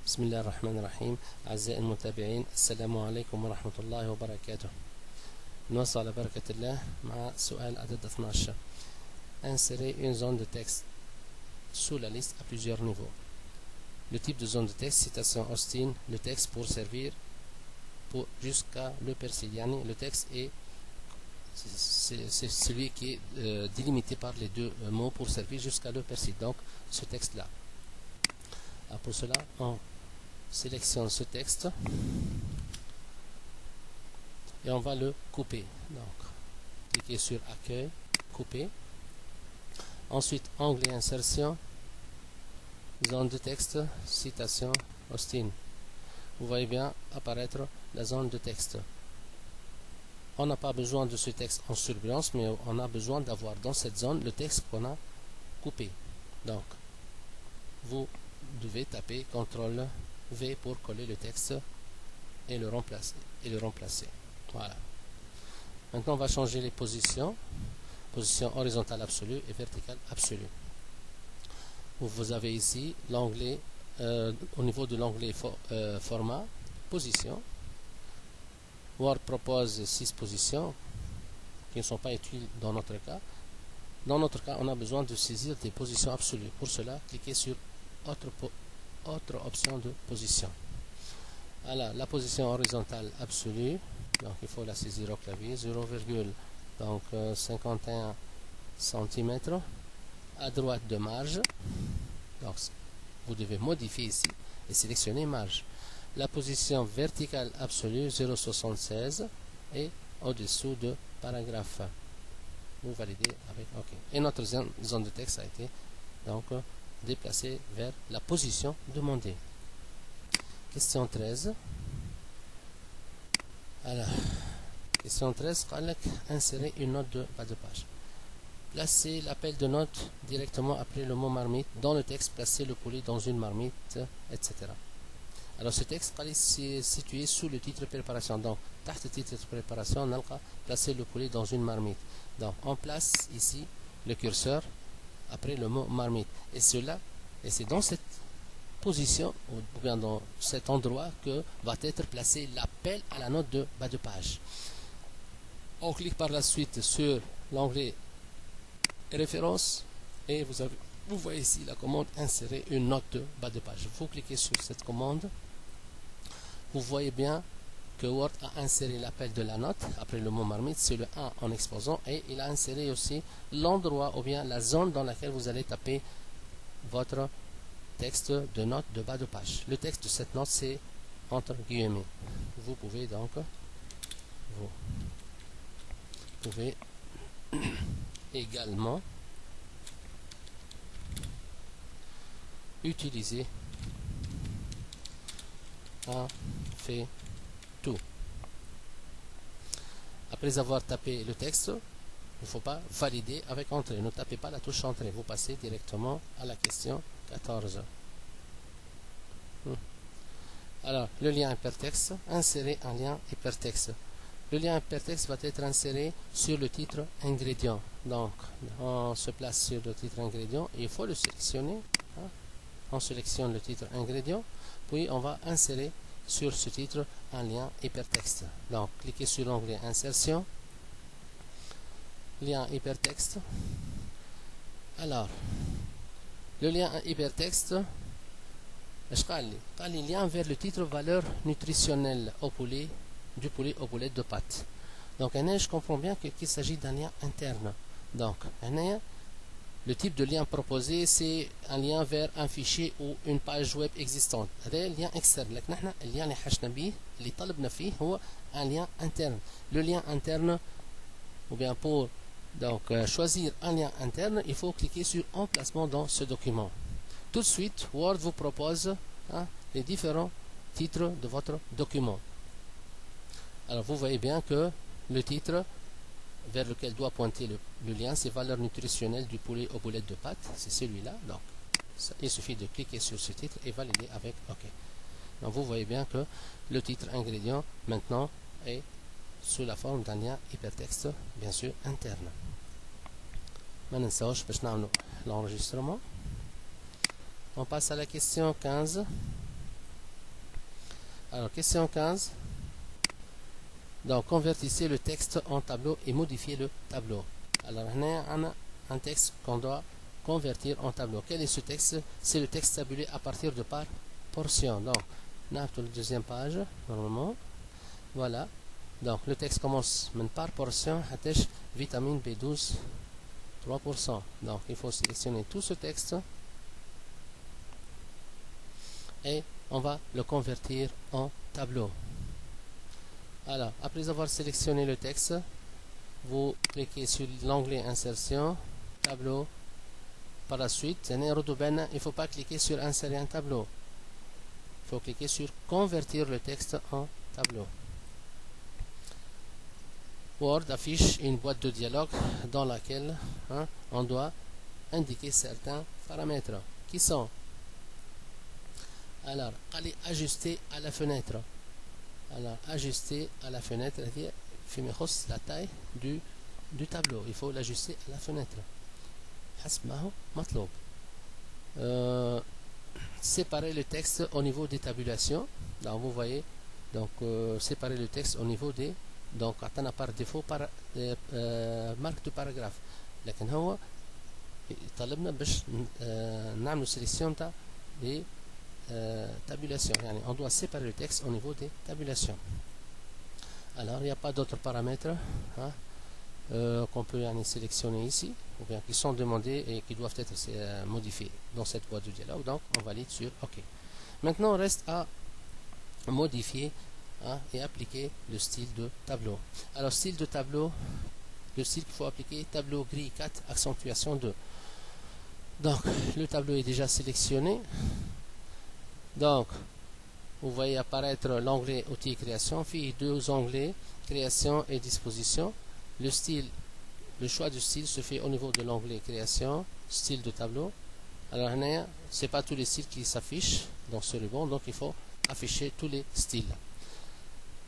بسم الله الرحمن الرحيم. أعزائي المتابعين، السلام عليكم ورحمة الله وبركاته. نوصل على بركة الله مع سؤال عدد 12. Insérer une zone de texte sous la liste à plusieurs niveaux. Le type de zone de texte, citation Austin, le texte pour servir jusqu'à le persil. Yani, le texte c'est celui qui est délimité par les deux mots pour servir jusqu'à le persil. Donc ce texte-là. Pour cela, on sélectionne ce texte et on va le couper. Donc, cliquez sur Accueil, Couper. Ensuite, onglet Insertion, zone de texte, citation Austin. Vous voyez bien apparaître la zone de texte. On n'a pas besoin de ce texte en surbrillance, mais on a besoin d'avoir dans cette zone le texte qu'on a coupé. Donc, vous devez taper CTRL V pour coller le texte et le remplacer. Voilà. Maintenant, on va changer les positions. Position horizontale absolue et verticale absolue. Vous avez ici l'onglet, au niveau de l'onglet format, position. Word propose 6 positions qui ne sont pas utiles dans notre cas. Dans notre cas, on a besoin de saisir des positions absolues. Pour cela, cliquez sur autre option de position. Alors, la position horizontale absolue, donc il faut la saisir au clavier, 0,51 cm à droite de marge. Donc, vous devez modifier ici et sélectionner marge. La position verticale absolue, 0,76 et au-dessous de paragraphe. Vous validez avec OK. Et notre zone de texte a été donc déplacée vers la position demandée. Question 13. Alors, question 13, insérer une note de bas de page. Placez l'appel de note directement après le mot marmite dans le texte, placez le poulet dans une marmite, etc. Alors ce texte est situé sous le titre préparation. Donc, تحت le titre préparation, on a placé le poulet dans une marmite. Donc, on place ici le curseur après le mot marmite. Et c'est dans cette position, ou bien dans cet endroit, que va être placé l'appel à la note de bas de page. On clique par la suite sur l'onglet référence et vous voyez ici la commande insérer une note de bas de page. Vous cliquez sur cette commande. Vous voyez bien que Word a inséré l'appel de la note après le mot marmite, c'est le 1 en exposant, et il a inséré aussi l'endroit ou bien la zone dans laquelle vous allez taper votre texte de note de bas de page. Le texte de cette note, c'est entre guillemets. Vous pouvez également utiliser un fait tout. Après avoir tapé le texte, il ne faut pas valider avec entrée. Ne tapez pas la touche entrée. Vous passez directement à la question 14. Alors, le lien hypertexte, insérer un lien hypertexte. Le lien hypertexte va être inséré sur le titre ingrédient. Donc, on se place sur le titre ingrédient et il faut le sélectionner. On sélectionne le titre ingrédient, puis on va insérer sur ce titre un lien hypertexte. Donc, cliquez sur l'onglet insertion, lien hypertexte. Alors, le lien hypertexte, lien vers le titre valeur nutritionnelle au poulet, du poulet au poulet de pâte. Donc, je comprends bien qu'il s'agit d'un lien interne. Donc, le type de lien proposé, c'est un lien vers un fichier ou une page web existante. هذا lien externe. لكن احنا اللي يعني حشنا به اللي طلبنا فيه هو un lien interne. Le lien interne, ou bien pour choisir un lien interne, il faut cliquer sur emplacement dans ce document. Tout de suite, Word vous propose les différents titres de votre document. Alors vous voyez bien que le titre vers lequel doit pointer le lien, c'est valeur nutritionnelle du poulet aux boulettes de pâte, c'est celui-là. Donc, il suffit de cliquer sur ce titre et valider avec OK. Donc, vous voyez bien que le titre ingrédient maintenant est sous la forme d'un lien hypertexte, bien sûr interne. Maintenant, je vais l'enregistrement. On passe à la question 15. Alors, question 15. Donc, convertissez le texte en tableau et modifiez le tableau. Alors, on a un texte qu'on doit convertir en tableau. Quel est ce texte? C'est le texte tabulé à partir de par portion. Donc, on a la deuxième page, normalement. Voilà. Donc, le texte commence par portion. Vitamine B12, 3%. Donc, il faut sélectionner tout ce texte. Et on va le convertir en tableau. Alors, après avoir sélectionné le texte, vous cliquez sur l'onglet insertion, tableau. Par la suite, il ne faut pas cliquer sur insérer un tableau. Il faut cliquer sur convertir le texte en tableau. Word affiche une boîte de dialogue dans laquelle on doit indiquer certains paramètres qui sont, alors, allez ajuster à la fenêtre. Alors, ajuster à la fenêtre, la taille du tableau. Il faut l'ajuster à la fenêtre. Séparer le texte au niveau des tabulations. Donc, vous voyez, donc séparer le texte au niveau des. Donc, attends par défaut par marque de paragraphe. لكن هو طلبنا باش نعملوا sélection تاع les tabulations. Yani, on doit séparer le texte au niveau des tabulations. Alors, il n'y a pas d'autres paramètres qu'on peut sélectionner ici, ou bien qui sont demandés et qui doivent être modifiés dans cette boîte de dialogue. Donc, on valide sur OK. Maintenant, on reste à modifier et appliquer le style de tableau. Alors, style de tableau, le style qu'il faut appliquer, tableau gris 4, accentuation 2. Donc, le tableau est déjà sélectionné. Donc, vous voyez apparaître l'onglet outils création, puis deux onglets création et disposition. Le style, le choix du style se fait au niveau de l'onglet création, style de tableau. Alors, ce n'est pas tous les styles qui s'affichent dans ce ruban, donc il faut afficher tous les styles.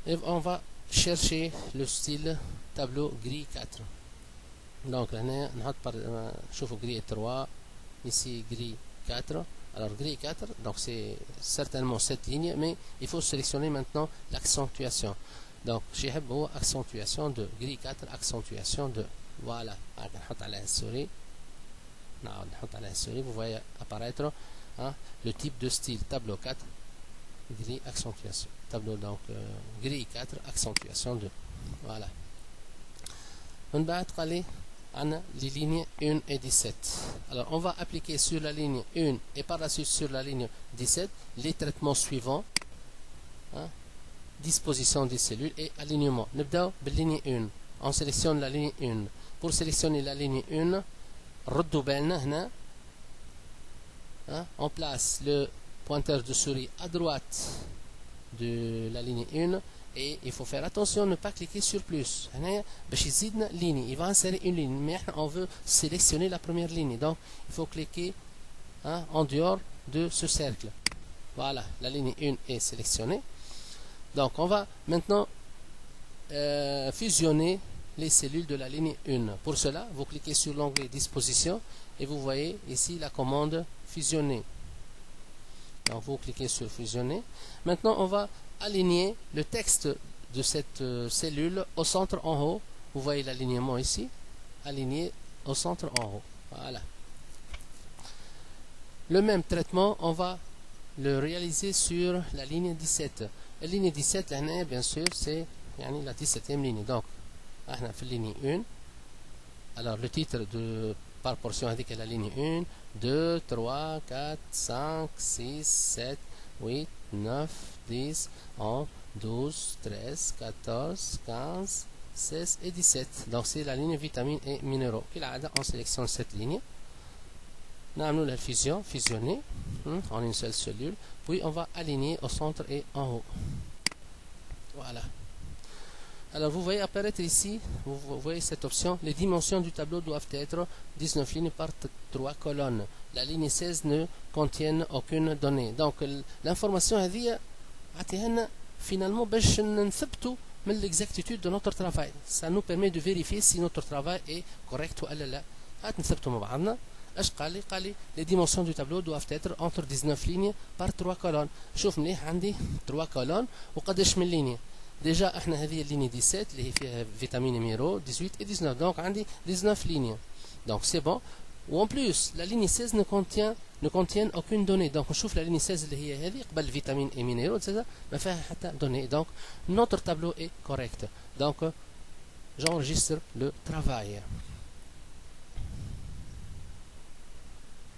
Et on va chercher le style tableau gris 4. Donc, là, je fais gris 3, ici gris 4. Alors, gris 4, donc c'est certainement cette ligne, mais il faut sélectionner maintenant l'accentuation. Donc, j'ai accentuation 2, gris 4, accentuation 2. Voilà, vous voyez apparaître le type de style, tableau 4, gris, accentuation. Tableau donc gris 4, accentuation 2. Voilà. On va aller les lignes 1 et 17. Alors, on va appliquer sur la ligne 1 et par la suite sur la ligne 17 les traitements suivants. Disposition des cellules et alignement. Nous ligne 1. On sélectionne la ligne 1. Pour sélectionner la ligne 1, on place le pointeur de souris à droite de la ligne 1 et il faut faire attention ne pas cliquer sur plus. Il va insérer une ligne, mais on veut sélectionner la première ligne. Donc, il faut cliquer en dehors de ce cercle. Voilà, la ligne 1 est sélectionnée. Donc, on va maintenant fusionner les cellules de la ligne 1. Pour cela, vous cliquez sur l'onglet disposition et vous voyez ici la commande fusionner. Donc, vous cliquez sur fusionner. Maintenant, on va aligner le texte de cette cellule au centre en haut. Vous voyez l'alignement ici, aligné au centre en haut. Voilà. Le même traitement, on va le réaliser sur la ligne 17. La ligne 17, bien sûr, c'est la 17e ligne. Donc, on a fait la ligne 1. Alors, le titre de par portion indique la ligne 1, 2, 3, 4, 5, 6, 7, 8, 9, 10, 11, 12, 13, 14, 15, 16 et 17. Donc, c'est la ligne vitamines et minéraux. On sélectionne cette ligne. Nous avons la fusion, fusionner en une seule cellule. Puis, on va aligner au centre et en haut. Voilà. Alors, vous voyez apparaître ici, vous voyez cette option, les dimensions du tableau doivent être 19 lignes par 3 colonnes. La ligne 16 ne contient aucune donnée. Donc, l'information a dit, finalement, l'exactitude de notre travail. Ça nous permet de vérifier si notre travail est correct ou pas. اش قال لي les dimensions du tableau doivent être entre 19 lignes par 3 colonnes. شوف مليح عندي 3 colonnes وقداش من لينيه. ديجا احنا هذه الليني 17 اللي هي فيها فيتامين نيميرو 18 et 19 دونك عندي 19 lignes. Donc c'est bon. Ou en plus la ligne 16 ne contient aucune donnée. Donc نشوف la ligne 16 اللي هي هذه قبل فيتامين et minéraux etc. ما فيها حتى donnée. Donc notre tableau est correct. Donc j'enregistre le travail.